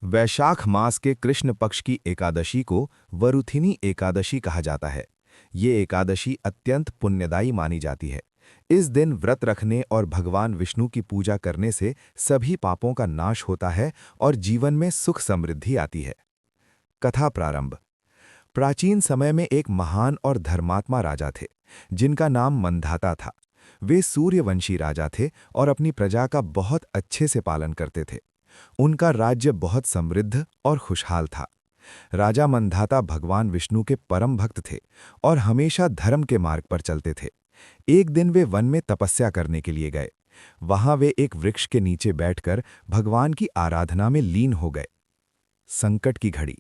वैशाख मास के कृष्ण पक्ष की एकादशी को वरुथिनी एकादशी कहा जाता है। ये एकादशी अत्यंत पुण्यदायी मानी जाती है। इस दिन व्रत रखने और भगवान विष्णु की पूजा करने से सभी पापों का नाश होता है और जीवन में सुख समृद्धि आती है। कथा प्रारंभ। प्राचीन समय में एक महान और धर्मात्मा राजा थे, जिनका नाम मंधाता था। वे सूर्यवंशी राजा थे और अपनी प्रजा का बहुत अच्छे से पालन करते थे। उनका राज्य बहुत समृद्ध और खुशहाल था। राजा मंधाता भगवान विष्णु के परम भक्त थे और हमेशा धर्म के मार्ग पर चलते थे। एक दिन वे वन में तपस्या करने के लिए गए। वहां वे एक वृक्ष के नीचे बैठकर भगवान की आराधना में लीन हो गए। संकट की घड़ी।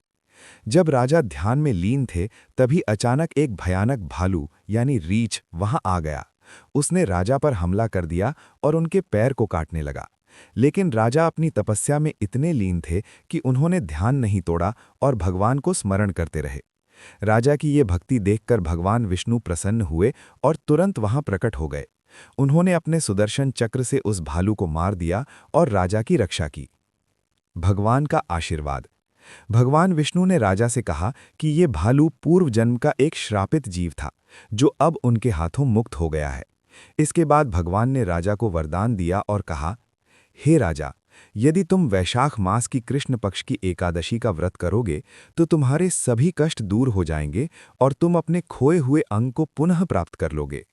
जब राजा ध्यान में लीन थे, तभी अचानक एक भयानक भालू यानी रीछ वहां आ गया। उसने राजा पर हमला कर दिया और उनके पैर को काटने लगा। लेकिन राजा अपनी तपस्या में इतने लीन थे कि उन्होंने ध्यान नहीं तोड़ा और भगवान को स्मरण करते रहे। राजा की ये भक्ति देखकर भगवान विष्णु प्रसन्न हुए और तुरंत वहां प्रकट हो गए। उन्होंने अपने सुदर्शन चक्र से उस भालू को मार दिया और राजा की रक्षा की। भगवान का आशीर्वाद। भगवान विष्णु ने राजा से कहा कि ये भालू पूर्व जन्म का एक श्रापित जीव था, जो अब उनके हाथों मुक्त हो गया है। इसके बाद भगवान ने राजा को वरदान दिया और कहा, हे राजा, यदि तुम वैशाख मास की कृष्ण पक्ष की एकादशी का व्रत करोगे तो तुम्हारे सभी कष्ट दूर हो जाएंगे और तुम अपने खोए हुए अंग को पुनः प्राप्त कर लोगे।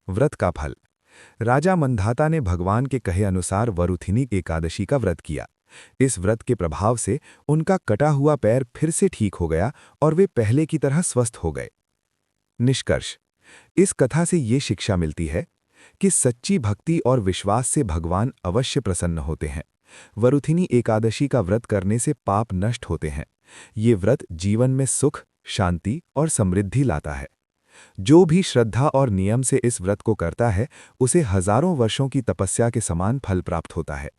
व्रत का फल। राजा मंधाता ने भगवान के कहे अनुसार वरुथिनी एकादशी का व्रत किया। इस व्रत के प्रभाव से उनका कटा हुआ पैर फिर से ठीक हो गया और वे पहले की तरह स्वस्थ हो गए। निष्कर्ष। इस कथा से ये शिक्षा मिलती है कि सच्ची भक्ति और विश्वास से भगवान अवश्य प्रसन्न होते हैं। वरुथिनी एकादशी का व्रत करने से पाप नष्ट होते हैं। ये व्रत जीवन में सुख, शांति और समृद्धि लाता है। जो भी श्रद्धा और नियम से इस व्रत को करता है, उसे हजारों वर्षों की तपस्या के समान फल प्राप्त होता है।